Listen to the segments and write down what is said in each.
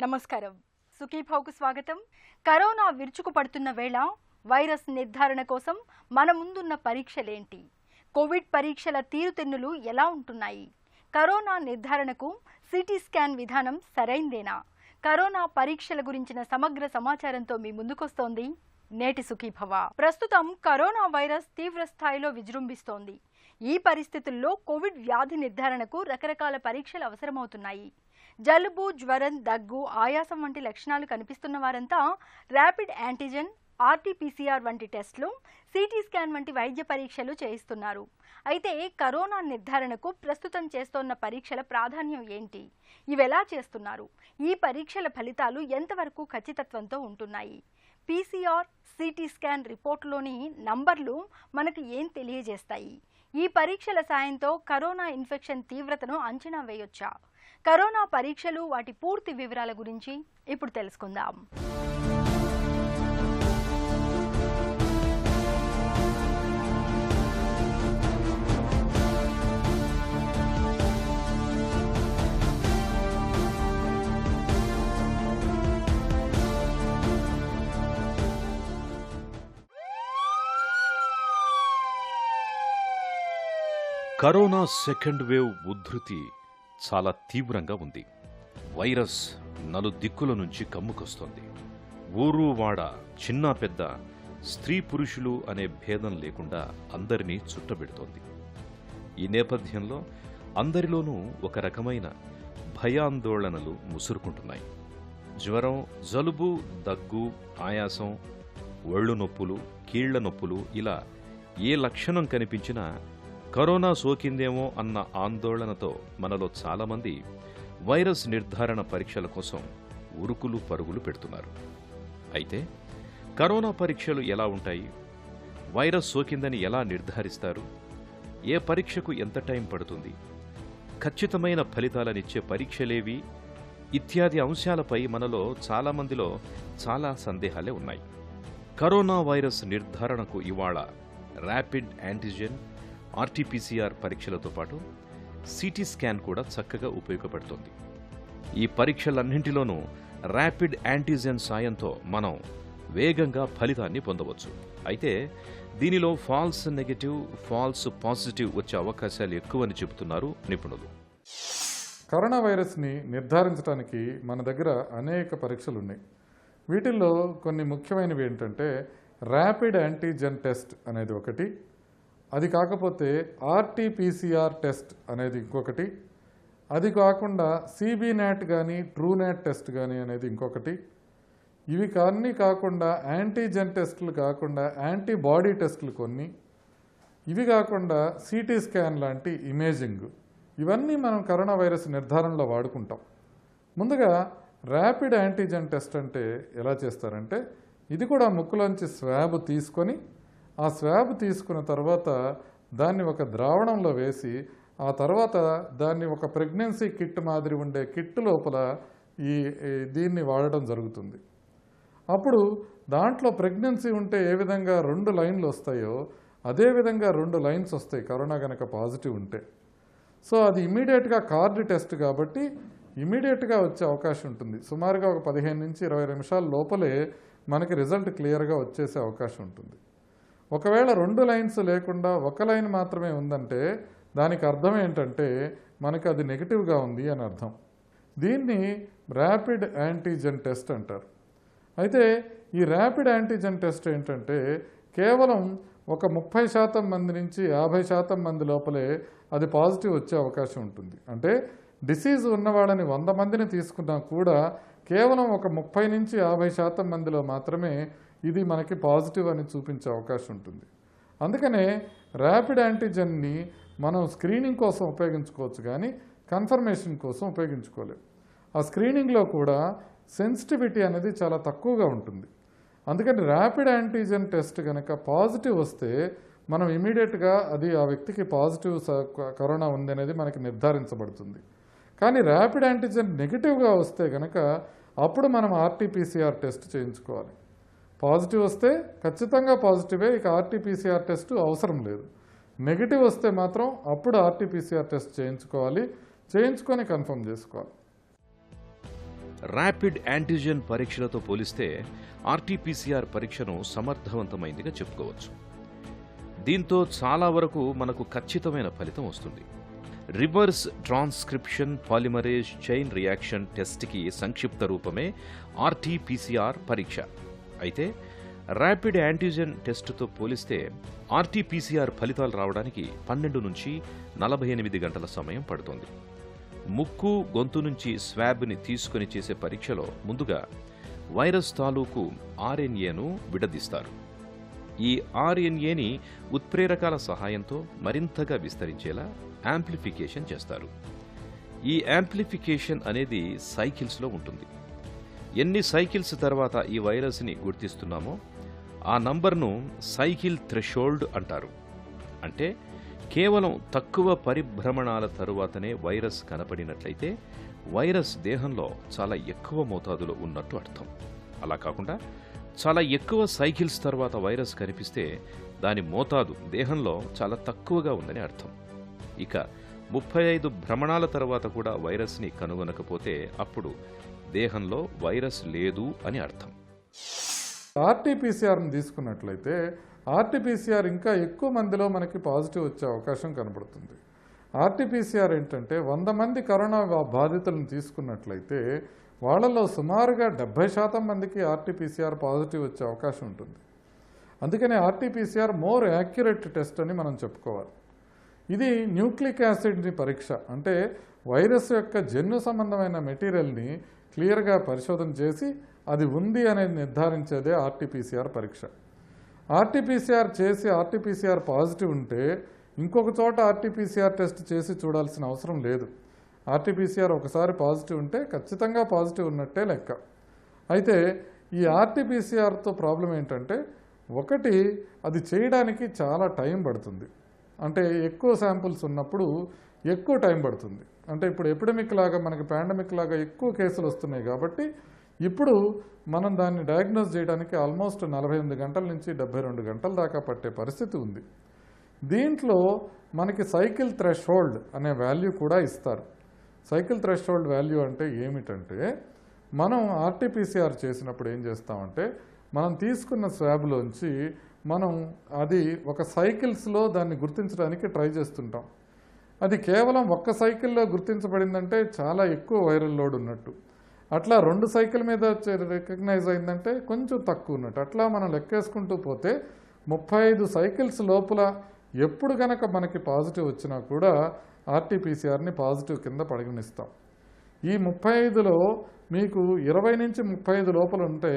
నమస్కారం. సుఖీభావుకు స్వాగతం. కరోనా విరుచుకు పడుతున్న వేళ వైరస్ నిర్ధారణ కోసం మన ముందున్న పరీక్షలేంటి? కోవిడ్ పరీక్షల తీరుతెన్నులు ఎలా ఉంటున్నాయి? కరోనా నిర్ధారణకు సిటీ స్కాన్ విధానం సరైందేనా? కరోనా పరీక్షల గురించిన సమగ్ర సమాచారంతో మీ ముందుకొస్తోంది నేటి సుఖీభవ. ప్రస్తుతం కరోనా వైరస్ తీవ్ర స్థాయిలో విజృంభిస్తోంది. ఈ పరిస్థితుల్లో కోవిడ్ వ్యాధి నిర్ధారణకు రకరకాల పరీక్షలు అవసరమవుతున్నాయి. జలుబు, జ్వరం, దగ్గు, ఆయాసం వంటి లక్షణాలు కనిపిస్తున్న వారంతా ర్యాపిడ్ యాంటీజెన్, ఆర్టీపీసీఆర్ వంటి టెస్టులు, సిటీ స్కాన్ వంటి వైద్య పరీక్షలు చేయిస్తున్నారు. అయితే కరోనా నిర్ధారణకు ప్రస్తుతం చేస్తోన్న పరీక్షల ప్రాధాన్యం ఏంటి? ఇవెలా చేస్తున్నారు? ఈ పరీక్షల ఫలితాలు ఎంతవరకు ఖచ్చితత్వంతో ఉంటున్నాయి? పీసీఆర్, సిటీ స్కాన్ రిపోర్టులోని నంబర్లు మనకు ఏం తెలియజేస్తాయి? ఈ పరీక్షల సాయంతో కరోనా ఇన్ఫెక్షన్ తీవ్రతను అంచనా వేయొచ్చా? కరోనా పరీక్షలు, వాటి పూర్తి వివరాల గురించి ఇప్పుడు తెలుసుకుందాం. కరోనా సెకండ్ వేవ్ ఉధృతి చాలా తీవ్రంగా ఉంది. వైరస్ నలుదిక్కుల నుంచి కమ్ముకొస్తోంది. ఊరు వాడ, చిన్న పెద్ద, స్త్రీ పురుషులు అనే భేదం లేకుండా అందరినీ చుట్టబెడుతోంది. ఈ నేపథ్యంలో అందరిలోనూ ఒక రకమైన భయాందోళనలు ముసురుకుంటున్నాయి. జ్వరం, జలుబు, దగ్గు, ఆయాసం, ఒళ్ళు నొప్పులు, కీళ్ల నొప్పులు, ఇలా ఏ లక్షణం కనిపించినా కరోనా సోకిందేమో అన్న ఆందోళనతో మనలో చాలామంది వైరస్ నిర్ధారణ పరీక్షల కోసం ఉరుకులు పరుగులు పెడుతున్నారు. అయితే కరోనా పరీక్షలు ఎలా ఉంటాయి? వైరస్ సోకిందని ఎలా నిర్ధారిస్తారు? ఏ పరీక్షకు ఎంత టైం పడుతుంది? ఖచ్చితమైన ఫలితాలనిచ్చే పరీక్షలేవి? ఇత్యాది అంశాలపై మనలో చాలామందిలో చాలా సందేహాలే ఉన్నాయి. కరోనా వైరస్ నిర్ధారణకు ఇవాళ ర్యాపిడ్ యాంటీజెన్, ఆర్టీపీసీఆర్ పరీక్షలతో పాటు సిటీ స్కాన్ కూడా చక్కగా ఉపయోగపడుతోంది. ఈ పరీక్షలన్నింటిలోనూ ర్యాపిడ్ యాంటీజెన్ సాయంతో మనం వేగంగా ఫలితాన్ని పొందవచ్చు. అయితే దీనిలో ఫాల్స్ నెగటివ్, ఫాల్స్ పాజిటివ్ వచ్చే అవకాశాలు ఎక్కువని చెబుతున్నారు నిపుణులు. కరోనా వైరస్ని నిర్ధారించడానికి మన దగ్గర అనేక పరీక్షలు ఉన్నాయి. వీటిల్లో కొన్ని ముఖ్యమైనవి ఏంటంటే ర్యాపిడ్ యాంటీజెన్ టెస్ట్ అనేది ఒకటి, అది కాకపోతే ఆర్టీపీసీఆర్ టెస్ట్ అనేది ఇంకొకటి, అది కాకుండా సిబినాట్ కానీ ట్రూనాట్ టెస్ట్ కానీ అనేది ఇంకొకటి. ఇవి కానీ కాకుండా యాంటీజెన్ టెస్టులు కాకుండా యాంటీబాడీ టెస్టులు కొన్ని, ఇవి కాకుండా సిటీ స్కాన్ లాంటి ఇమేజింగ్, ఇవన్నీ మనం కరోనా వైరస్ నిర్ధారణలో వాడుకుంటాం. ముందుగా ర్యాపిడ్ యాంటీజెన్ టెస్ట్ అంటే ఎలా చేస్తారంటే, ఇది కూడా ముక్కులోంచి స్వాబ్ తీసుకొని, ఆ స్వాబ్ తీసుకున్న తర్వాత దాన్ని ఒక ద్రావణంలో వేసి, ఆ తర్వాత దాన్ని ఒక ప్రెగ్నెన్సీ కిట్ మాదిరి ఉండే కిట్ లోపల దీన్ని వాడడం జరుగుతుంది. అప్పుడు దాంట్లో ప్రెగ్నెన్సీ ఉంటే ఏ విధంగా 2 లైన్లు వస్తాయో అదేవిధంగా 2 లైన్స్ వస్తాయి కరోనా కనుక పాజిటివ్ ఉంటే. సో అది ఇమీడియట్గా కార్డ్ టెస్ట్ కాబట్టి ఇమీడియట్గా వచ్చే అవకాశం ఉంటుంది. సుమారుగా ఒక 15 నుంచి 20 నిమిషాల లోపలే మనకి రిజల్ట్ క్లియర్గా వచ్చేసే అవకాశం ఉంటుంది. ఒకవేళ 2 లైన్స్ లేకుండా ఒక లైన్ మాత్రమే ఉందంటే దానికి అర్థం ఏంటంటే మనకు అది నెగిటివ్గా ఉంది అని అర్థం. దీన్ని ర్యాపిడ్ యాంటీజెన్ టెస్ట్ అంటారు. అయితే ఈ ర్యాపిడ్ యాంటీజెన్ టెస్ట్ ఏంటంటే కేవలం ఒక 30% మంది నుంచి 50% మంది లోపలే అది పాజిటివ్ వచ్చే అవకాశం ఉంటుంది. అంటే డిసీజ్ ఉన్నవాళ్ళని 100 మందిని తీసుకున్నా కూడా కేవలం ఒక 30 నుంచి 50% మందిలో మాత్రమే ఇది మనకి పాజిటివ్ అని చూపించే అవకాశం ఉంటుంది. అందుకనే ర్యాపిడ్ యాంటీజెన్ని మనం స్క్రీనింగ్ కోసం ఉపయోగించుకోవచ్చు కానీ కన్ఫర్మేషన్ కోసం ఉపయోగించుకోలేము. ఆ స్క్రీనింగ్లో కూడా సెన్సిటివిటీ అనేది చాలా తక్కువగా ఉంటుంది. అందుకని ర్యాపిడ్ యాంటీజెన్ టెస్ట్ కనుక పాజిటివ్ వస్తే మనం ఇమీడియట్గా అది ఆ వ్యక్తికి పాజిటివ్ కరోనా ఉంది అనేది మనకి నిర్ధారించబడుతుంది. కానీ ర్యాపిడ్ యాంటీజెన్ నెగిటివ్గా వస్తే కనుక అప్పుడు మనం ఆర్టీపీసీఆర్ టెస్ట్ చేయించుకోవాలి. పాజిటివ్ వస్తే ఖచ్చితంగా పాజిటివే, ఇక ఆర్టీపీసీఆర్ టెస్ట్ అవసరం లేదు. నెగిటివ్ వస్తే మాత్రం అప్పుడు ఆర్టీపీసీఆర్ టెస్ట్ చేయించుకోవాలి, చేయించుకొని కన్ఫర్మ్ చేసుకోవాలి. ర్యాపిడ్ యాంటీజెన్ పరీక్షలతో పోలిస్తే ఆర్టీపీసీఆర్ పరీక్షను సమర్థవంతమైందిగా చెప్పుకోవచ్చు. దీంతో చాలా వరకు మనకు ఖచ్చితమైన ఫలితం వస్తుంది. Reverse transcription polymerase chain reaction టెస్ట్కి సంక్షిప్త రూపమే ఆర్టీపీసీఆర్ పరీక్ష. అయితే ర్యాపిడ్ యాంటీజెన్ టెస్టుతో పోలిస్తే ఆర్టీపీసీఆర్ ఫలితాలు రావడానికి 12 నుంచి 48 గంటల సమయం పడుతుంది. ముక్కు, గొంతు నుంచి స్వాబ్ని తీసుకుని చేసే పరీక్షలో ముందుగా వైరస్ తాలూకు ఆర్ఎన్ఏను విడదీస్తారు. ఈ ఆర్ఎన్ఏని ఉత్ప్రేరకాల సహాయంతో మరింతగా విస్తరించేలా యాంప్లిఫికేషన్ చేస్తారు. ఈ యాంప్లిఫికేషన్ అనేది సైకిల్స్లో ఉంటుంది. ఎన్ని సైకిల్స్ తర్వాత ఈ వైరస్ని గుర్తిస్తున్నామో ఆ నంబర్ను సైకిల్ థ్రెషోల్డ్ అంటారు. అంటే కేవలం తక్కువ పరిభ్రమణాల తరువాతనే వైరస్ కనపడినట్లయితే వైరస్ దేహంలో చాలా ఎక్కువ మోతాదులో ఉన్నట్టు అర్థం. అలా కాకుండా చాలా ఎక్కువ సైకిల్స్ తర్వాత వైరస్ కనిపిస్తే దాని మోతాదు దేహంలో చాలా తక్కువగా ఉందని అర్థం. ఇక 35 భ్రమణాల తర్వాత కూడా వైరస్ని కనుగొనకపోతే అప్పుడు దేహంలో వైరస్ లేదు అని అర్థం. ఆర్టీపీసీఆర్ని తీసుకున్నట్లయితే ఆర్టీపీసీఆర్ ఇంకా ఎక్కువ మందిలో మనకి పాజిటివ్ వచ్చే అవకాశం కనబడుతుంది. ఆర్టీపీసీఆర్ ఏంటంటే 100 మంది కరోనా బాధితులను తీసుకున్నట్లయితే వాళ్ళలో సుమారుగా 70% మందికి ఆర్టీపీసీఆర్ పాజిటివ్ వచ్చే అవకాశం ఉంటుంది. అందుకని ఆర్టీపీసీఆర్ మోర్ యాక్యురేట్ టెస్ట్ అని మనం చెప్పుకోవాలి. ఇది న్యూక్లిక్ యాసిడ్ని పరీక్ష, అంటే వైరస్ యొక్క జన్యు సంబంధమైన మెటీరియల్ని క్లియర్గా పరిశోధన చేసి అది ఉంది అనేది నిర్ధారించేదే ఆర్టీపీసీఆర్ పరీక్ష. ఆర్టీపీసీఆర్ చేసి ఆర్టీపీసీఆర్ పాజిటివ్ ఉంటే ఇంకొక చోట ఆర్టీపీసీఆర్ టెస్ట్ చేసి చూడాల్సిన అవసరం లేదు. ఆర్టీపీసీఆర్ ఒకసారి పాజిటివ్ ఉంటే ఖచ్చితంగా పాజిటివ్ ఉన్నట్టే లెక్క. అయితే ఈ ఆర్టీపీసీఆర్తో ప్రాబ్లం ఏంటంటే, ఒకటి అది చేయడానికి చాలా టైం పడుతుంది. అంటే ఎక్కువ శాంపుల్స్ ఉన్నప్పుడు ఎక్కువ టైం పడుతుంది. అంటే ఇప్పుడు ఎపిడమిక్ లాగా మనకి పాండమిక్ లాగా ఎక్కువ కేసులు వస్తున్నాయి కాబట్టి ఇప్పుడు మనం దాన్ని డయాగ్నోస్ చేయడానికి ఆల్మోస్ట్ 48 గంటల నుంచి 72 గంటల దాకా పట్టే పరిస్థితి ఉంది. దీంట్లో మనకి సైకిల్ థ్రెషోల్డ్ అనే వాల్యూ కూడా ఇస్తారు. సైకిల్ థ్రెషోల్డ్ వాల్యూ అంటే ఏమిటంటే, మనం ఆర్టీపీసీఆర్ చేసినప్పుడు ఏం చేస్తామంటే, మనం తీసుకున్న స్వాబ్లోంచి మనం అది ఒక సైకిల్స్లో దాన్ని గుర్తించడానికి ట్రై చేస్తుంటాం. అది కేవలం ఒక్క సైకిల్లో గుర్తించబడిందంటే చాలా ఎక్కువ వైరల్ లోడ్ ఉన్నట్టు. అట్లా 2 సైకిల్ మీద రికగ్నైజ్ అయిందంటే కొంచెం తక్కువ ఉన్నట్టు. అట్లా మనం లెక్కేసుకుంటూ పోతే 35 సైకిల్స్ లోపల ఎప్పుడు గనక మనకి పాజిటివ్ వచ్చినా కూడా ఆర్టీపీసీఆర్ని పాజిటివ్ కింద పరిగణిస్తాం. ఈ 35లో మీకు 20 నుంచి 35 లోపల ఉంటే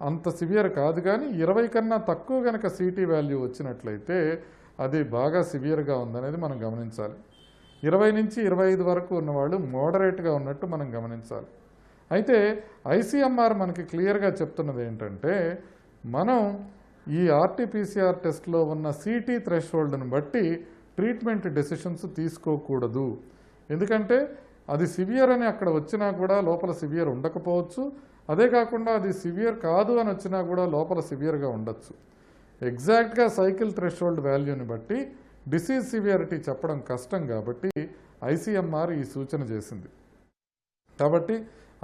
అంత సివియర్ కాదు, కానీ 20 కన్నా తక్కువ గనక సిటీ వాల్యూ వచ్చినట్లయితే అది బాగా సివియర్గా ఉందనేది మనం గమనించాలి. 20 నుంచి 25 వరకు ఉన్నవాళ్ళు మోడరేట్గా ఉన్నట్టు మనం గమనించాలి. అయితే ఐసీఎంఆర్ మనకి క్లియర్గా చెప్తున్నది ఏంటంటే, మనం ఈ ఆర్టీపీసీఆర్ టెస్ట్లో ఉన్న సిటీ థ్రెషోల్డ్ను బట్టి ట్రీట్మెంట్ డెసిషన్స్ తీసుకోకూడదు. ఎందుకంటే అది సివియర్ అని అక్కడ వచ్చినా కూడా లోపల సివియర్ ఉండకపోవచ్చు. అదే కాకుండా అది సివియర్ కాదు అని వచ్చినా కూడా లోపల సివియర్గా ఉండొచ్చు. ఎగ్జాక్ట్గా సైకిల్ థ్రెషోల్డ్ వాల్యూని బట్టి డిసీజ్ సివియారిటీ చెప్పడం కష్టం కాబట్టి ఐసీఎంఆర్ ఈ సూచన చేసింది. కాబట్టి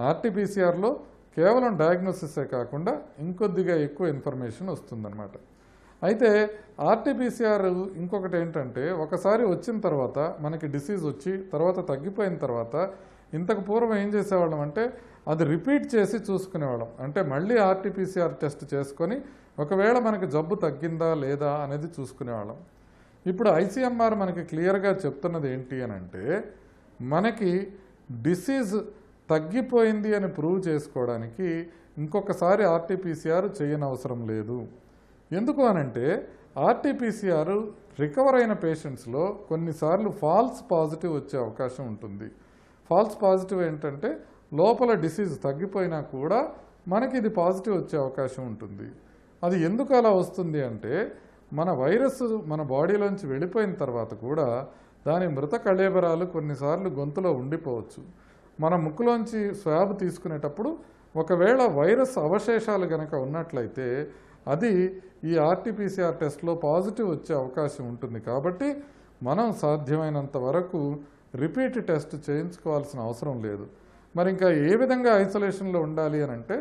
ఆర్టీపీసీఆర్లో కేవలం డయాగ్నోసిసే కాకుండా ఇంకొద్దిగా ఎక్కువ ఇన్ఫర్మేషన్ వస్తుందన్నమాట. అయితే ఆర్టీపీసీఆర్ ఇంకొకటి ఏంటంటే, ఒకసారి వచ్చిన తర్వాత మనకి డిసీజ్ వచ్చి తర్వాత తగ్గిపోయిన తర్వాత ఇంతకు పూర్వం ఏం చేసేవాళ్ళం అంటే అది రిపీట్ చేసి చూసుకునేవాళ్ళం. అంటే మళ్ళీ ఆర్టీపీసీఆర్ టెస్ట్ చేసుకొని ఒకవేళ మనకి జబ్బు తగ్గిందా లేదా అనేది చూసుకునేవాళ్ళం. ఇప్పుడు ఐసీఎంఆర్ మనకి క్లియర్గా చెప్తున్నది ఏంటి అని అంటే, మనకి డిసీజ్ తగ్గిపోయింది అని ప్రూవ్ చేసుకోవడానికి ఇంకొకసారి ఆర్టీపీసీఆర్ చేయనవసరం లేదు. ఎందుకు అనంటే, ఆర్టీపీసీఆర్ రికవర్ అయిన పేషెంట్స్లో కొన్నిసార్లు ఫాల్స్ పాజిటివ్ వచ్చే అవకాశం ఉంటుంది. ఫాల్స్ పాజిటివ్ ఏంటంటే, లోపల డిసీజ్ తగ్గిపోయినా కూడా మనకి ఇది పాజిటివ్ వచ్చే అవకాశం ఉంటుంది. అది ఎందుకు అలా వస్తుంది అంటే, మన వైరస్ మన బాడీలోంచి వెళ్ళిపోయిన తర్వాత కూడా దాని మృత కళేబరాలు కొన్నిసార్లు గొంతులో ఉండిపోవచ్చు. మన ముక్కులోంచి స్వాబ్ తీసుకునేటప్పుడు ఒకవేళ వైరస్ అవశేషాలు కనుక ఉన్నట్లయితే అది ఈ ఆర్టీపీసీఆర్ టెస్ట్లో పాజిటివ్ వచ్చే అవకాశం ఉంటుంది. కాబట్టి మనం సాధ్యమైనంత వరకు రిపీట్ టెస్ట్ చేయించుకోవాల్సిన అవసరం లేదు. మరి ఇంకా ఏ విధంగా ఐసోలేషన్లో ఉండాలి అని అంటే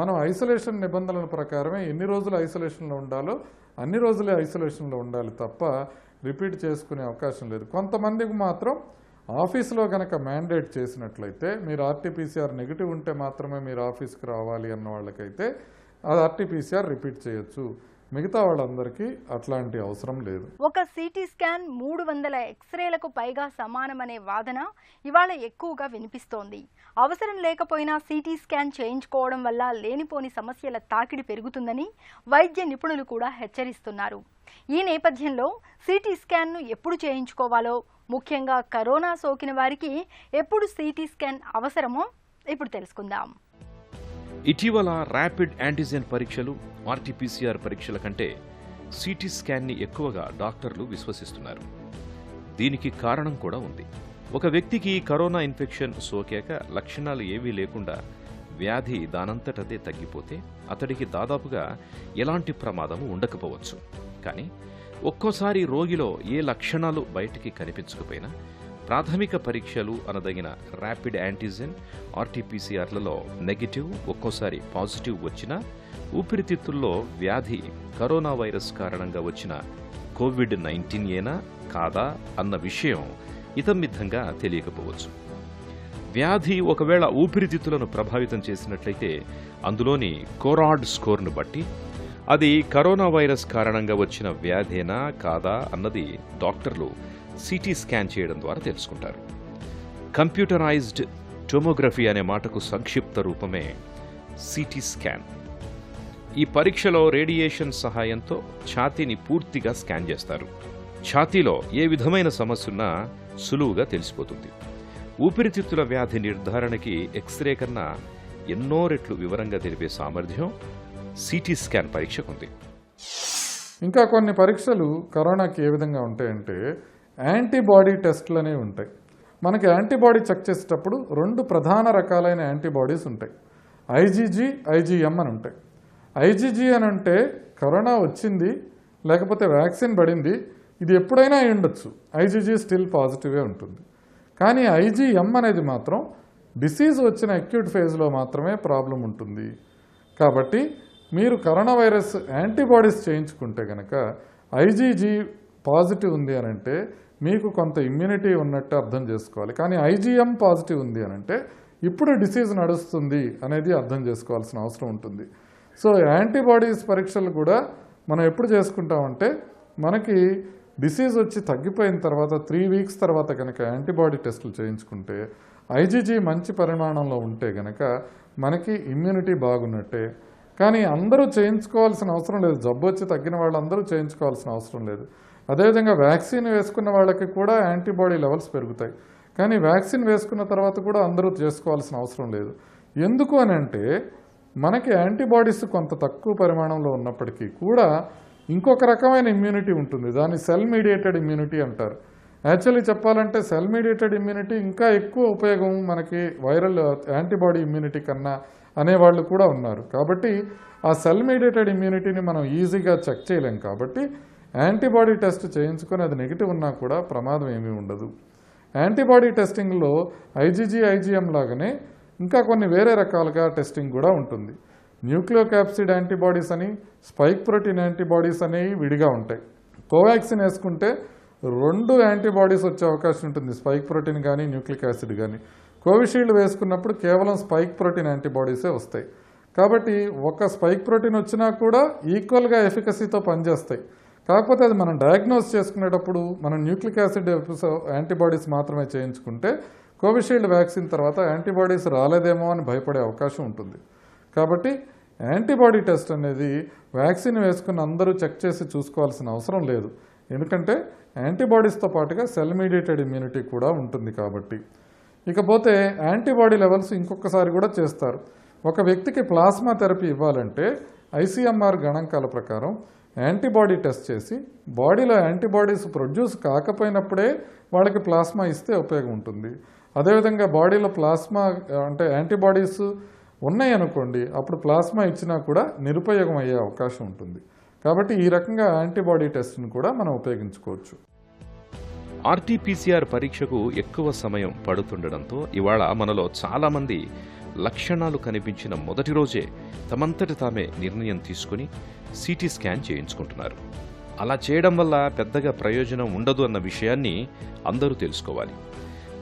మనం ఐసోలేషన్ నిబంధనల ప్రకారమే ఎన్ని రోజులు ఐసోలేషన్లో ఉండాలో అన్ని రోజులే ఐసోలేషన్లో ఉండాలి తప్ప రిపీట్ చేసుకునే అవకాశం లేదు. కొంతమందికి మాత్రం ఆఫీస్లో కనుక మ్యాండేట్ చేసినట్లయితే మీరు ఆర్టీపీసీఆర్ నెగిటివ్ ఉంటే మాత్రమే మీరు ఆఫీస్కి రావాలి అన్న వాళ్ళకైతే అది ఆర్టీపీసీఆర్ రిపీట్ చేయొచ్చు. మిగతా వాళ్ళందరికీ అట్లాంటి అవసరం లేదు. ఒక సిటీ స్కాన్ 300 ఎక్స్రేలకు పైగా సమానమనే వాదన ఇవాళ ఎక్కువగా వినిపిస్తోంది. అవసరం లేకపోయినా సిటీ స్కాన్ చేయించుకోవడం వల్ల లేనిపోని సమస్యల తాకిడి పెరుగుతుందని వైద్య నిపుణులు కూడా హెచ్చరిస్తున్నారు. ఈ నేపథ్యంలో సిటీ స్కాన్ను ఎప్పుడు చేయించుకోవాలో, ముఖ్యంగా కరోనా సోకిన వారికి ఎప్పుడు సిటీ స్కాన్ అవసరమో ఇప్పుడు తెలుసుకుందాం. ఇటీవల ర్యాపిడ్ యాంటీజెన్ పరీక్షలు, ఆర్టీపీసీఆర్ పరీక్షల కంటే సిటీ స్కాన్ని ఎక్కువగా డాక్టర్లు విశ్వసిస్తున్నారు. దీనికి కారణం కూడా ఉంది. ఒక వ్యక్తికి కరోనా ఇన్ఫెక్షన్ సోకాక లక్షణాలు ఏవీ లేకుండా వ్యాధి దానంతటదే తగ్గిపోతే అతడికి దాదాపుగా ఎలాంటి ప్రమాదము ఉండకపోవచ్చు. కానీ ఒక్కోసారి రోగిలో ఏ లక్షణాలు బయటికి కనిపించకపోయినా ప్రాథమిక పరీక్షలు అనదగిన ర్యాపిడ్ యాంటీజెన్, ఆర్టీపీసీఆర్లలో నెగిటివ్, ఒక్కోసారి పాజిటివ్ వచ్చినా ఊపిరితిత్తుల్లో వ్యాధి కరోనా వైరస్ కారణంగా వచ్చిన కోవిడ్-19 ఏనా కాదా అన్న విషయం ఇతమిద్ధంగా తెలియకపోవచ్చు. వ్యాధి ఒకవేళ ఊపిరితిత్తులను ప్రభావితం చేసినట్లయితే అందులోని కోరాడ్ స్కోర్ను బట్టి అది కరోనా వైరస్ కారణంగా వచ్చిన వ్యాధేనా కాదా అన్నది డాక్టర్లు సిటీ స్కాన్ చేయడం ద్వారా తెలుసుకుంటారు. కంప్యూటరైజ్డ్ టోమోగ్రఫీ అనే మాటకు సంక్షిప్త రూపమే సిటీ స్కాన్. ఈ పరీక్షలో రేడియేషన్ సహాయంతో ఛాతీని పూర్తిగా స్కాన్ చేస్తారు. ఛాతీలో ఏ విధమైన సమస్యున్నా సులువుగా తెలిసిపోతుంది. ఊపిరితిత్తుల వ్యాధి నిర్ధారణకి ఎక్స్రే కన్నా ఎన్నో రెట్లు వివరంగా తెలిపే సామర్థ్యం సిటీ స్కాన్ పరీక్షకుంది. ఇంకా కొన్ని పరీక్షలు కరోనాకి ఏ విధంగా ఉంటాయంటే యాంటీబాడీ టెస్టులు అనేవి ఉంటాయి. మనకి యాంటీబాడీ చెక్ చేసేటప్పుడు 2 ప్రధాన రకాలైన యాంటీబాడీస్ ఉంటాయి. ఐజీజీ, ఐజీఎం అని ఉంటాయి. ఐజీజీ అని అంటే కరోనా వచ్చింది లేకపోతే వ్యాక్సిన్ పడింది, ఇది ఎప్పుడైనా అయి ఉండొచ్చు, ఐజీజీ స్టిల్ పాజిటివే ఉంటుంది. కానీ ఐజీఎం అనేది మాత్రం డిసీజ్ వచ్చిన అక్యూట్ ఫేజ్లో మాత్రమే ప్రాబ్లం ఉంటుంది. కాబట్టి మీరు కరోనా వైరస్ యాంటీబాడీస్ చేయించుకుంటే కనుక ఐజీజీ పాజిటివ్ ఉంది అని అంటే మీకు కొంత ఇమ్యూనిటీ ఉన్నట్టు అర్థం చేసుకోవాలి. కానీ ఐజీఎం పాజిటివ్ ఉంది అని అంటే ఇప్పుడు డిసీజ్ నడుస్తుంది అనేది అర్థం చేసుకోవాల్సిన అవసరం ఉంటుంది. సో యాంటీబాడీస్ పరీక్షలు కూడా మనం ఎప్పుడు చేసుకుంటామంటే మనకి డిసీజ్ వచ్చి తగ్గిపోయిన తర్వాత 3 వీక్స్ తర్వాత కనుక యాంటీబాడీ టెస్టులు చేయించుకుంటే ఐజీజీ మంచి పరిమాణంలో ఉంటే కనుక మనకి ఇమ్యూనిటీ బాగున్నట్టే. కానీ అందరూ చేయించుకోవాల్సిన అవసరం లేదు. జబ్బు వచ్చి తగ్గిన వాళ్ళందరూ చేయించుకోవాల్సిన అవసరం లేదు. అదేవిధంగా వ్యాక్సిన్ వేసుకున్న వాళ్ళకి కూడా యాంటీబాడీ లెవెల్స్ పెరుగుతాయి. కానీ వ్యాక్సిన్ వేసుకున్న తర్వాత కూడా అందరూ చేసుకోవాల్సిన అవసరం లేదు. ఎందుకు అని అంటే మనకి యాంటీబాడీస్ కొంత తక్కువ పరిమాణంలో ఉన్నప్పటికీ కూడా ఇంకొక రకమైన ఇమ్యూనిటీ ఉంటుంది. దాన్ని సెల్ మీడియేటెడ్ ఇమ్యూనిటీ అంటారు. యాక్చువల్లీ చెప్పాలంటే సెల్ మీడియేటెడ్ ఇమ్యూనిటీ ఇంకా ఎక్కువ ఉపయోగం మనకి వైరల్ యాంటీబాడీ ఇమ్యూనిటీ కన్నా అనేవాళ్ళు కూడా ఉన్నారు. కాబట్టి ఆ సెల్ మీడియేటెడ్ ఇమ్యూనిటీని మనం ఈజీగా చెక్ చేయలేం. కాబట్టి యాంటీబాడీ టెస్ట్ చేయించుకొని అది నెగిటివ్ ఉన్నా కూడా ప్రమాదం ఏమీ ఉండదు. యాంటీబాడీ టెస్టింగ్లో ఐజీజీ, ఐజీఎం లాగానే ఇంకా కొన్ని వేరే రకాలుగా టెస్టింగ్ కూడా ఉంటుంది. న్యూక్లియోకాప్సిడ్ యాంటీబాడీస్ అని, స్పైక్ ప్రోటీన్ యాంటీబాడీస్ అనేవి విడిగా ఉంటాయి. కోవాక్సిన్ వేసుకుంటే 2 యాంటీబాడీస్ వచ్చే అవకాశం ఉంటుంది, స్పైక్ ప్రోటీన్ కానీ న్యూక్లిక్ యాసిడ్ కానీ. కోవిషీల్డ్ వేసుకున్నప్పుడు కేవలం స్పైక్ ప్రోటీన్ యాంటీబాడీసే వస్తాయి. కాబట్టి ఒక స్పైక్ ప్రోటీన్ వచ్చినా కూడా ఈక్వల్గా ఎఫికసీతో పనిచేస్తాయి. కాకపోతే అది మనం డయాగ్నోస్ చేసుకునేటప్పుడు మనం న్యూక్లిక్ యాసిడ్ యాంటీబాడీస్ మాత్రమే చేయించుకుంటే కోవిషీల్డ్ వ్యాక్సిన్ తర్వాత యాంటీబాడీస్ రాలేదేమో అని భయపడే అవకాశం ఉంటుంది. కాబట్టి యాంటీబాడీ టెస్ట్ అనేది వ్యాక్సిన్ వేసుకున్న అందరూ చెక్ చేసి చూసుకోవాల్సిన అవసరం లేదు. ఎందుకంటే యాంటీబాడీస్తో పాటుగా సెల్ మీడియేటెడ్ ఇమ్యూనిటీ కూడా ఉంటుంది కాబట్టి. ఇకపోతే యాంటీబాడీ లెవెల్స్ ఇంకొకసారి కూడా చేస్తారు. ఒక వ్యక్తికి ప్లాస్మా థెరపీ ఇవ్వాలంటే ఐసీఎంఆర్ గణాంకాల ప్రకారం యాంటీబాడీ టెస్ట్ చేసి బాడీలో యాంటీబాడీస్ ప్రొడ్యూస్ కాకపోయినప్పుడే వాళ్ళకి ప్లాస్మా ఇస్తే ఉపయోగం ఉంటుంది. అదేవిధంగా బాడీలో ప్లాస్మా అంటే యాంటీబాడీస్ ఉన్నాయి అనుకోండి, అప్పుడు ప్లాస్మా ఇచ్చినా కూడా నిరుపయోగం అయ్యే అవకాశం ఉంటుంది. కాబట్టి ఈ రకంగా యాంటీబాడీ టెస్ట్ని కూడా మనం ఉపయోగించుకోవచ్చు. ఆర్టీపీసీఆర్ పరీక్షకు ఎక్కువ సమయం పడుతుండడంతో ఇవాళ మనలో చాలామంది లక్షణాలు కనిపించిన మొదటి రోజే తమంతటి తామే నిర్ణయం తీసుకుని సిటీ స్కాన్ చేయించుకుంటున్నారు. అలా చేయడం వల్ల పెద్దగా ప్రయోజనం ఉండదు అన్న విషయాన్ని అందరూ తెలుసుకోవాలి.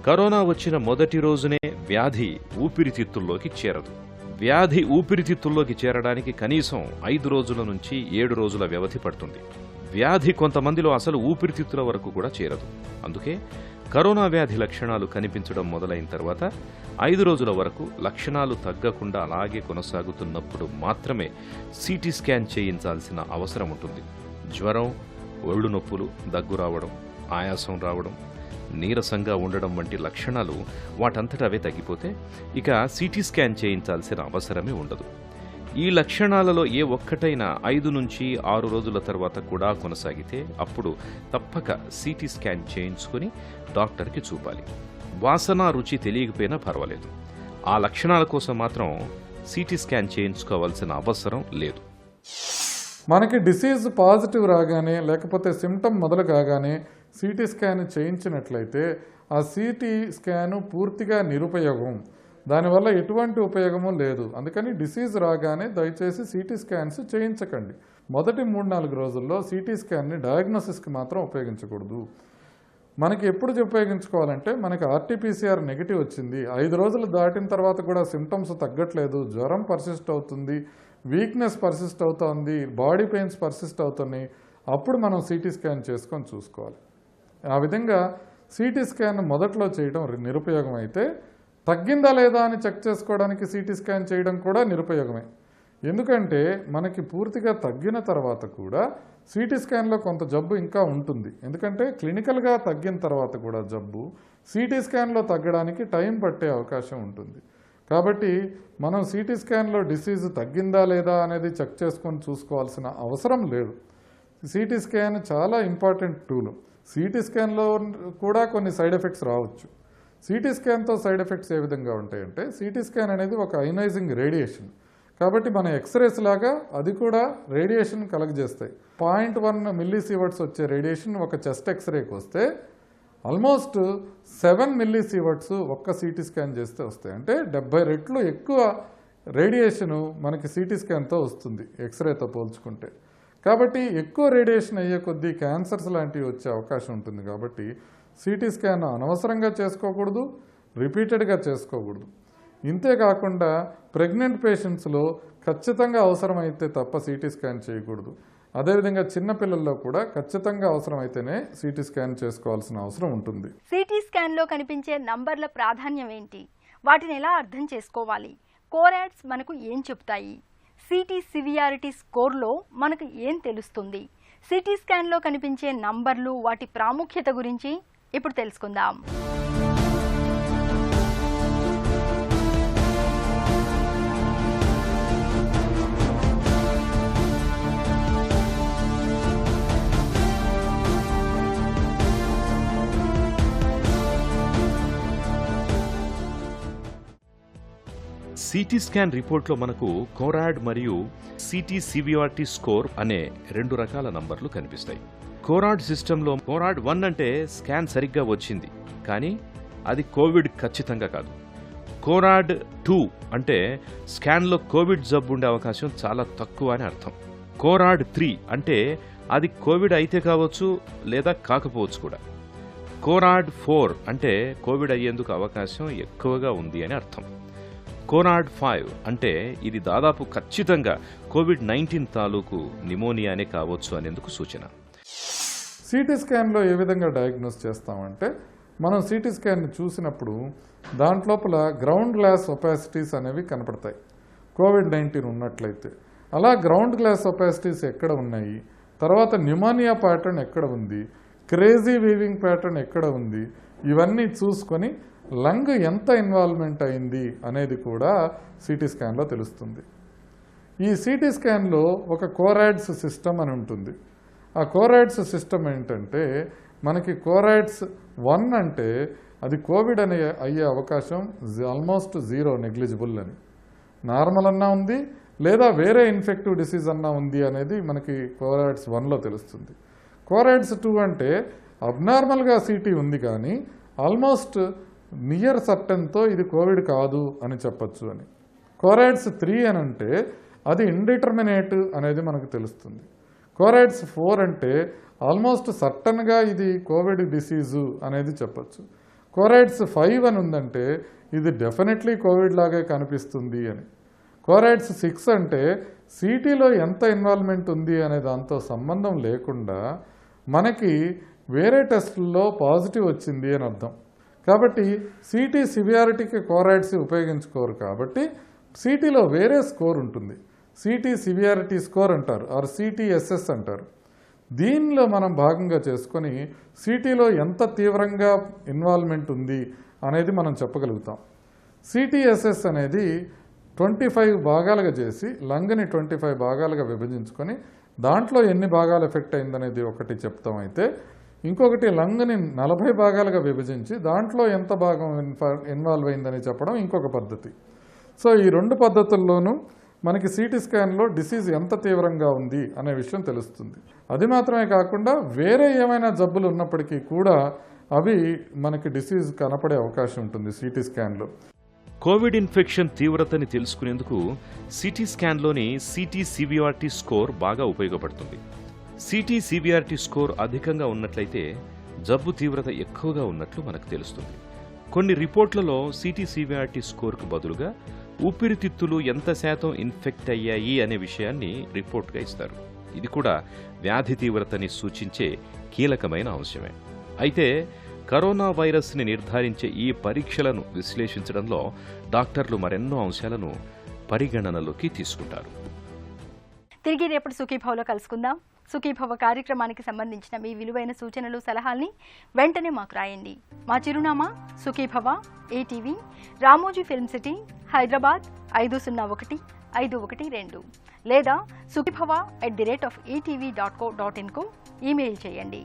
కరోనా వచ్చిన మొదటి రోజునే వ్యాధి ఊపిరితిత్తుల్లోకి చేరదు. వ్యాధి ఊపిరితిత్తుల్లోకి చేరడానికి కనీసం 5 రోజుల నుంచి 7 రోజుల వ్యవధి పడుతుంది. వ్యాధి కొంతమందిలో అసలు ఊపిరితిత్తుల వరకు కూడా చేరదు. అందుకే కరోనా వ్యాధి లక్షణాలు కనిపించడం మొదలైన తర్వాత 5 రోజుల వరకు లక్షణాలు తగ్గకుండా అలాగే కొనసాగుతున్నప్పుడు మాత్రమే సిటీ స్కాన్ చేయించాల్సిన అవసరం ఉంటుంది. జ్వరం, ఒళ్ళు నొప్పులు, దగ్గు రావడం, ఆయాసం రావడం, నీరసంగా ఉండడం వంటి లక్షణాలు వాటంతట అవే తగ్గిపోతే ఇక సిటీ స్కాన్ చేయించాల్సిన అవసరమే ఉండదు. ఈ లక్షణాలలో ఏ ఒక్కటైనా 5 నుంచి 6 రోజుల తర్వాత కూడా కొనసాగితే అప్పుడు తప్పక సిటీ స్కాన్ చేయించుకుని డాక్టర్కి చూపాలి. వాసన, రుచి తెలియకపోయినా పర్వాలేదు. ఆ లక్షణాల కోసం మాత్రం సిటీ స్కాన్ చేయించుకోవాల్సిన అవసరం లేదు. మనకి డిసీజ్ పాజిటివ్ రాగానే లేకపోతే సిమ్టమ్ మొదలు కాగానే సిటీ స్కాన్ చేయించినట్లయితే ఆ సిటీ స్కాను పూర్తిగా నిరుపయోగం. దానివల్ల ఎటువంటి ఉపయోగము లేదు. అందుకని డిసీజ్ రాగానే దయచేసి సిటీ స్కాన్స్ చేయించకండి. మొదటి 3-4 రోజుల్లో సిటీ స్కాన్ని డయాగ్నోసిస్కి మాత్రం ఉపయోగించకూడదు. మనకి ఎప్పుడు ఉపయోగించుకోవాలంటే మనకి ఆర్టీపీసీఆర్ నెగిటివ్ వచ్చింది, 5 రోజులు దాటిన తర్వాత కూడా సిమ్టమ్స్ తగ్గట్లేదు, జ్వరం పర్సిస్ట్ అవుతుంది, వీక్నెస్ పర్సిస్ట్ అవుతుంది, బాడీ పెయిన్స్ పర్సిస్ట్ అవుతున్నాయి, అప్పుడు మనం సిటీ స్కాన్ చేసుకొని చూసుకోవాలి. ఆ విధంగా సిటీ స్కాన్ మొదట్లో చేయడం నిరుపయోగం అయితే తగ్గిందా లేదా అని చెక్ చేసుకోవడానికి సిటీ స్కాన్ చేయడం కూడా నిరుపయోగమే. ఎందుకంటే మనకి పూర్తిగా తగ్గిన తర్వాత కూడా సిటీ స్కాన్లో కొంత జబ్బు ఇంకా ఉంటుంది. ఎందుకంటే క్లినికల్గా తగ్గిన తర్వాత కూడా జబ్బు సిటీ స్కాన్లో తగ్గడానికి టైం పట్టే అవకాశం ఉంటుంది. కాబట్టి మనం సిటీ స్కాన్లో డిసీజ్ తగ్గిందా లేదా అనేది చెక్ చేసుకొని చూసుకోవాల్సిన అవసరం లేదు. సిటీ స్కాన్ చాలా ఇంపార్టెంట్ టూల్. సిటీ స్కాన్లో కూడా కొన్ని సైడ్ ఎఫెక్ట్స్ రావచ్చు. సిటీ స్కాన్తో సైడ్ ఎఫెక్ట్స్ ఏ విధంగా ఉంటాయంటే, సిటీ స్కాన్ అనేది ఒక అయనైజింగ్ రేడియేషన్. కాబట్టి మన ఎక్స్రేస్ లాగా అది కూడా రేడియేషన్ కలగజేస్తాయి. 0.1 మిల్లీసీవర్ట్స్ వచ్చే రేడియేషన్ ఒక చెస్ట్ ఎక్స్రేకి వస్తే ఆల్మోస్ట్ 7 మిల్లీసీవర్ట్స్ ఒక్క సిటీ స్కాన్ చేస్తే వస్తాయి. అంటే 70 రెట్లు ఎక్కువ రేడియేషను మనకి సిటీ స్కాన్తో వస్తుంది ఎక్స్రేతో పోల్చుకుంటే. కాబట్టి ఎక్కువ రేడియేషన్ అయ్యే కొద్దీ క్యాన్సర్స్ లాంటివి వచ్చే అవకాశం ఉంటుంది. కాబట్టి సిటీ స్కాన్ అనవసరంగా చేసుకోకూడదు, రిపీటెడ్గా చేసుకోకూడదు. ఇంతేకాకుండా ప్రెగ్నెంట్ పేషెంట్స్లో ఖచ్చితంగా అవసరమైతే తప్ప సిటీ స్కాన్ చేయకూడదు. అదేవిధంగా చిన్నపిల్లల్లో కూడా ఖచ్చితంగా అవసరమైతేనే సిటీ స్కాన్ చేసుకోవాల్సిన అవసరం ఉంటుంది. సిటీ స్కాన్లో కనిపించే నంబర్ల ప్రాధాన్యం ఏంటి? వాటిని ఎలా అర్థం చేసుకోవాలి? కోరాడ్స్ మనకు ఏం చెప్తాయి? సిటీ సివియారిటీ స్కోర్లో మనకు ఏం తెలుస్తుంది? సిటీ స్కాన్లో కనిపించే నంబర్లు, వాటి ప్రాముఖ్యత గురించి ఇప్పుడు తెలుసుకుందాం. సిటీ స్కాన్ రిపోర్ట్లో మనకు కోరాడ్ మరియు సిటీ సివియారిటీ స్కోర్ అనే 2 రకాల నంబర్లు కనిపిస్తాయి. కోరాడ్ సిస్టంలో కోరాడ్ 1 అంటే స్కాన్ సరిగ్గా వచ్చింది, కానీ అది కోవిడ్ ఖచ్చితంగా కాదు. కోరాడ్ 2 అంటే స్కాన్లో కోవిడ్ జబ్బు ఉండే అవకాశం చాలా తక్కువ అని అర్థం. కోరాడ్ 3 అంటే అది కోవిడ్ అయితే కావచ్చు లేదా కాకపోవచ్చు కూడా. కోరాడ్ 4 అంటే కోవిడ్ అయ్యేందుకు అవకాశం ఎక్కువగా ఉంది అని అర్థం. కోరాడ్ 5 అంటే ఇది దాదాపు ఖచ్చితంగా కోవిడ్-19 తాలూకు నిమోనియానే కావచ్చు అనేందుకు సూచన. సిటీ స్కాన్లో ఏ విధంగా డయాగ్నోస్ చేస్తామంటే, మనం సిటీ స్కాన్ని చూసినప్పుడు దాంట్లోపల గ్రౌండ్ గ్లాస్ ఒపాసిటీస్ అనేవి కనపడతాయి కోవిడ్-19 ఉన్నట్లయితే. అలా గ్రౌండ్ గ్లాస్ ఒపాసిటీస్ ఎక్కడ ఉన్నాయి, తర్వాత న్యూమోనియా ప్యాటర్న్ ఎక్కడ ఉంది, క్రేజీ వీవింగ్ ప్యాటర్న్ ఎక్కడ ఉంది, ఇవన్నీ చూసుకొని లంగ్ ఎంత ఇన్వాల్వ్మెంట్ అయింది అనేది కూడా సిటీ స్కాన్లో తెలుస్తుంది. ఈ సిటీ స్కాన్లో ఒక కోరాడ్స్ సిస్టమ్ అని ఉంటుంది. ఆ కోరాడ్స్ సిస్టమ్ ఏంటంటే, మనకి కోరాడ్స్ 1 అంటే అది కోవిడ్ అయ్యే అవకాశం ఆల్మోస్ట్ 0, నెగ్లిజిబుల్ అని. నార్మల్ అన్నా ఉంది లేదా వేరే ఇన్ఫెక్టివ్ డిసీజ్ అన్నా ఉంది అనేది మనకి కోరాడ్స్ 1లో తెలుస్తుంది. కోరాడ్స్ 2 అంటే అబ్నార్మల్గా సిటీ ఉంది కానీ ఆల్మోస్ట్ నియర్ సర్టన్తో ఇది కోవిడ్ కాదు అని చెప్పచ్చు అని. కోరాయిడ్స్ 3 అని అంటే అది ఇండిటర్మినేట్ అనేది మనకు తెలుస్తుంది. కోరాయిడ్స్ 4 అంటే ఆల్మోస్ట్ సర్టన్గా ఇది కోవిడ్ డిసీజు అనేది చెప్పచ్చు. కోరాయిడ్స్ 5 అని ఉందంటే ఇది డెఫినెట్లీ కోవిడ్ లాగే కనిపిస్తుంది అని. కోరాయిడ్స్ 6 అంటే సిటీలో ఎంత ఇన్వాల్వ్మెంట్ ఉంది అనే దాంతో సంబంధం లేకుండా మనకి వేరే టెస్టుల్లో పాజిటివ్ వచ్చింది అని అర్థం. కాబట్టి సిటీ సివియారిటీకి కోరాయిడ్స్ ఉపయోగించుకోరు. కాబట్టి సిటీలో వేరే స్కోర్ ఉంటుంది, సిటీ సివియారిటీ స్కోర్ అంటారు, ఆర్ సిటీఎస్ఎస్ అంటారు. దీనిలో మనం భాగంగా చేసుకొని సిటీలో ఎంత తీవ్రంగా ఇన్వాల్వ్మెంట్ ఉంది అనేది మనం చెప్పగలుగుతాం. సిటీఎస్ఎస్ అనేది 25 భాగాలుగా చేసి లంగ్ని 25 భాగాలుగా విభజించుకొని దాంట్లో ఎన్ని భాగాలు ఎఫెక్ట్ అయిందనేది ఒకటి చెప్తాం. అయితే ఇంకొకటి లంగ్ని 40 భాగాలుగా విభజించి దాంట్లో ఎంత భాగం ఇన్వాల్వ్ అయిందని చెప్పడం ఇంకొక పద్ధతి. సో ఈ 2 పద్ధతుల్లోనూ మనకి సిటీ స్కాన్లో డిసీజ్ ఎంత తీవ్రంగా ఉంది అనే విషయం తెలుస్తుంది. అది మాత్రమే కాకుండా వేరే ఏమైనా జబ్బులు ఉన్నప్పటికీ కూడా అవి మనకి డిసీజ్ కనపడే అవకాశం ఉంటుంది సిటీ స్కాన్లో. కోవిడ్ ఇన్ఫెక్షన్ తీవ్రతని తెలుసుకునేందుకు సిటీ స్కాన్లోని సిటీ సివియారిటీ స్కోర్ బాగా ఉపయోగపడుతుంది. సిటీ సివియారిటీ స్కోర్ అధికంగా ఉన్నట్లయితే జబ్బు తీవ్రత ఎక్కువగా ఉన్నట్లు మనకు తెలుస్తుంది. కొన్ని రిపోర్ట్లలో సిటీ సివియారిటీ స్కోర్కు బదులుగా ఊపిరితిత్తులు ఎంత శాతం ఇన్ఫెక్ట్ అయ్యాయి అనే విషయాన్ని రిపోర్ట్గా ఇస్తారు. ఇది కూడా వ్యాధి తీవ్రతని సూచించే కీలకమైన అంశమే. అయితే కరోనా వైరస్ని నిర్ధారించే ఈ పరీక్షలను విశ్లేషించడంలో డాక్టర్లు మరెన్నో అంశాలను పరిగణనలోకి తీసుకుంటారు. తిరిగి రేపటి సుఖీభవలో కలుసుకుందాం. సుఖీభవ కార్యక్రమానికి సంబంధించిన మీ విలువైన సూచనలు, సలహాల్ని వెంటనే మాకు రాయండి. మా చిరునామా Sukhibhava, ATV, Ramoji film city, Hyderabad 501512 లేదా sukhibhava@etv.co.in కు ఈమెయిల్ చేయండి.